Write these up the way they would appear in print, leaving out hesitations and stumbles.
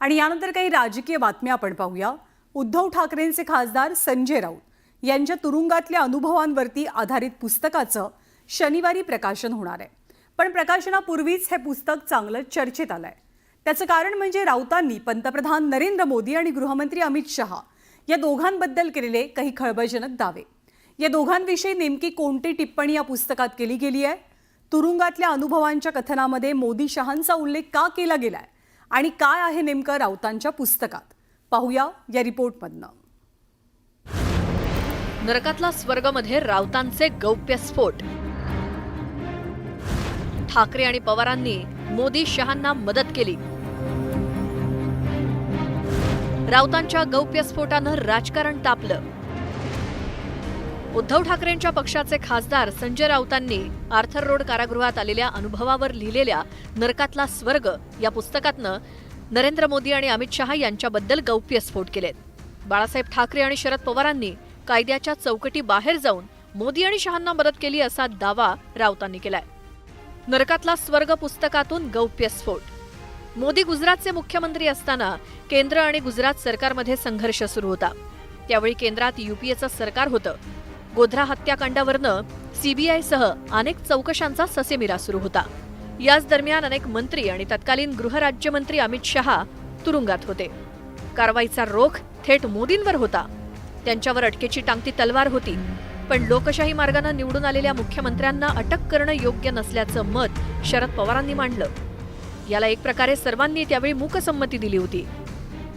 आणि यानंतर काही राजकीय बातम्या आपण पाहूया। उद्धव ठाकरेंचे खासदार संजय राऊत यांच्या तुरुंगातल्या अनुभवांवरती आधारित पुस्तकाचं शनिवारी प्रकाशन होणार आहे। पण प्रकाशनापूर्वीच हे पुस्तक चांगलं चर्चेत आलंय। त्याचं कारण म्हणजे राऊतांनी पंतप्रधान नरेंद्र मोदी आणि गृहमंत्री अमित शहा या दोघांबद्दल केलेले काही खळबळजनक दावे। या दोघांविषयी नेमकी कोणती टिप्पणी या पुस्तकात केली गेली आहे? तुरुंगातल्या अनुभवांच्या कथनामध्ये मोदी शहांचा उल्लेख का केला गेलाय आणि काय आहे नेमकं राऊतांच्या पुस्तकात? पाहूया या रिपोर्टमधनं। नरकातला स्वर्गमध्ये राऊतांचे गौप्यस्फोट। ठाकरे आणि पवारांनी मोदी शहांना मदत केली। राऊतांच्या गौप्यस्फोटानं राजकारण तापलं। उद्धव ठाकरेंच्या पक्षाचे खासदार संजय राऊतांनी आर्थर रोड कारागृहात आलेल्या अनुभवावर लिहिलेल्या नरकातला स्वर्ग या पुस्तकातनं नरेंद्र मोदी आणि अमित शहा यांच्याबद्दल गौप्यस्फोट केलेत। बाळासाहेब ठाकरे आणि शरद पवारांनी कायद्याच्या चौकटी बाहेर जाऊन मोदी आणि शहांना मदत केली असा दावा राऊतांनी केलाय। नरकातला स्वर्ग पुस्तकातून गौप्यस्फोट। मोदी गुजरातचे मुख्यमंत्री असताना केंद्र आणि गुजरात सरकारमध्ये संघर्ष सुरू होता। त्यावेळी केंद्रात युपीएचं सरकार होतं। गोध्रा हत्याकांडावरनं सीबीआयसह अनेक चौकशांचा ससेमिरा सुरू होता। याच दरम्यान अनेक मंत्री आणि तत्कालीन गृहराज्यमंत्री अमित शहा तुरुंगात होते। कारवाईचा रोख थेट मोदींवर होता। त्यांच्यावर अटकेची टांगती तलवार होती। पण लोकशाही मार्गानं निवडून आलेल्या मुख्यमंत्र्यांना अटक करणं योग्य नसल्याचं मत शरद पवारांनी मांडलं। याला एक प्रकारे सर्वांनी त्यावेळी मूकसंमती दिली होती।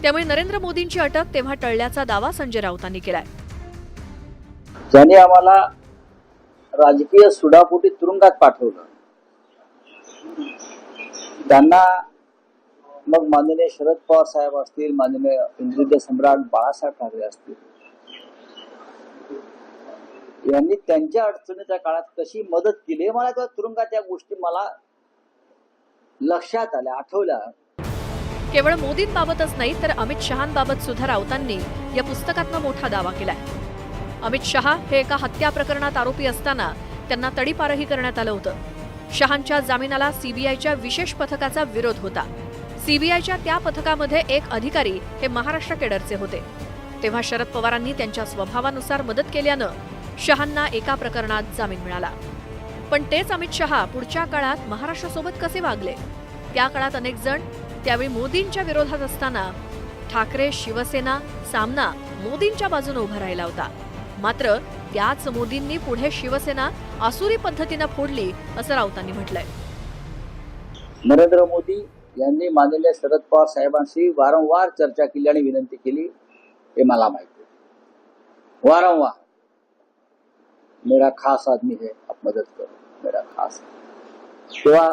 त्यामुळे नरेंद्र मोदींची अटक तेव्हा टळल्याचा दावा संजय राऊतांनी केलाय। ज्यांनी आम्हाला राजकीय सुडापोटी तुरुंगात पाठवलं त्यांना मग माननीय शरद पवार साहेब असतील, माननीय इंद्रजित सम्राट बाळासाहेब ठाकरे असतील, यांनी त्यांच्या अडचणीच्या काळात कशी मदत केली मला त्या तुरुंगात या गोष्टी मला लक्षात आल्या, आठवल्या। केवळ मोदींबाबतच नाही तर अमित शहांबाबत सुद्धा राऊतांनी या पुस्तकातनं मोठा दावा केलाय। अमित शहा हे एका हत्या प्रकरणात आरोपी असताना त्यांना तडीपारही करण्यात आलं होतं। शहांच्या जामिनाला सीबीआयच्या विशेष पथकाचा विरोध होता। सीबीआयच्या त्या पथकामध्ये एक अधिकारी हे महाराष्ट्र केडरचे होते। तेव्हा शरद पवारांनी त्यांच्या स्वभावानुसार मदत केल्यानं शहांना एका प्रकरणात जामीन मिळाला। पण तेच अमित शहा पुढच्या काळात महाराष्ट्रासोबत कसे वागले? त्या काळात अनेक जण त्यावेळी मोदींच्या विरोधात असताना ठाकरे शिवसेना सामना मोदींच्या बाजूने उभा राहिला होता। मात्र त्याच मोदींनी पुढे शिवसेना आसुरी पद्धतीने फोडली असं राऊतांनी म्हटलंय। नरेंद्र मोदी यांनी माननीय शरद पवार साहेबांशी वारंवार चर्चा केली आणि विनंती केली हे मला माहिती आहे। वारंवार मेरा खास आदमी है, आप मदद करो, मेरा खास। तेव्हा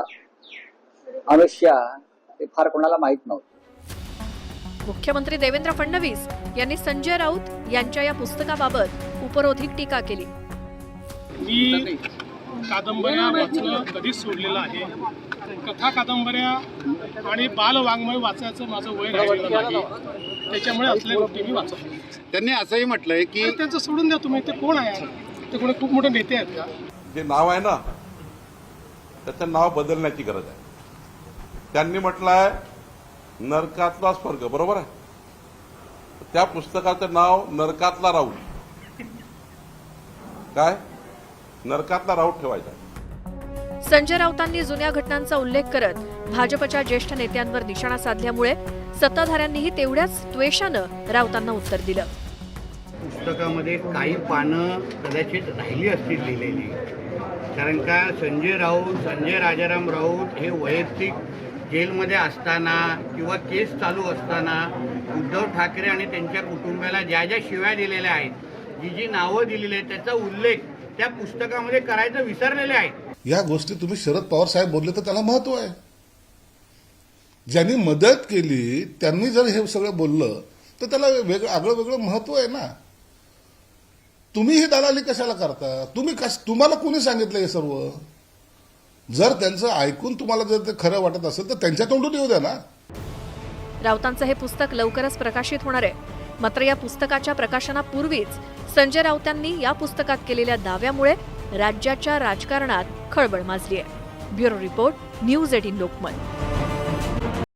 अमित शहा हे फार कोणाला माहित नव्हतं। मुख्यमंत्री देवेंद्र फडणवीस यांनी संजय राऊत यांच्या या पुस्तकाबाबत उपरोधिक टीका केली। मी कादंबऱ्या वाचणं कधीच सोडलेलं आहे। कथा कादंबऱ्या आणि बालवाङ्मय वाचायचं माझं वय राहिलेलं नाही, त्याच्यामुळे असल्या गोष्टी मी वाचतो। त्यांनी असंही म्हटलंय की त्यांचं सोडून द्या तुम्ही, ते कोण आहे? ते कोणी खूप मोठे नेते आहेत का? जे नाव आहे ना त्याचं नाव बदलण्याची गरज आहे। त्यांनी म्हटलंय नरकातला स्वर्ग, बरोबर आहे? त्या पुस्तकाचं नाव नरकातला राऊत, काय नरकातला राऊत ठेवायचा। संजय राऊतांनी जुन्या घटनांचा उल्लेख करत भाजपच्या ज्येष्ठ नेत्यांवर निशाणा साधल्यामुळे सत्ताधाऱ्यांनीही तेवढ्याच द्वेषानं राऊतांना उत्तर दिलं। पुस्तकामध्ये काही पानं कदाचित राहिली असतील लिहिलेली, कारण का संजय राजाराम राऊत हे वैयक्तिक जेलमध्ये असताना किंवा केस चालू असताना उद्धव ठाकरे आणि त्यांच्या कुटुंबाला ज्या ज्या शिव्या दिलेल्या आहेत, जी नावं दिलेली आहेत, त्याचा उल्लेख त्या पुस्तकामध्ये करायचं विसरलेले आहेत। या गोष्टी तुम्ही शरद पवार साहेब बोलले तर त्याला महत्व आहे। ज्यांनी मदत केली त्यांनी जर हे सगळं बोललं तर त्याला आगळं वेगळं महत्व आहे ना। तुम्ही ही दलाली कशाला करता? तुम्हाला कोणी सांगितलं हे सर्व? जर त्यांचं ऐकून तुम्हाला जर ते खरं वाटत असेल तर त्यांच्या तोंडून येऊ द्या ना। राऊतांचं हे पुस्तक लवकरच प्रकाशित होणार आहे। मात्र या पुस्तकाच्या प्रकाशनापूर्वीच संजय राऊतांनी या पुस्तकात केलेल्या दाव्यामुळे राज्याच्या राजकारणात खळबळ माजली आहे। Bureau report, news 18 Lokmat.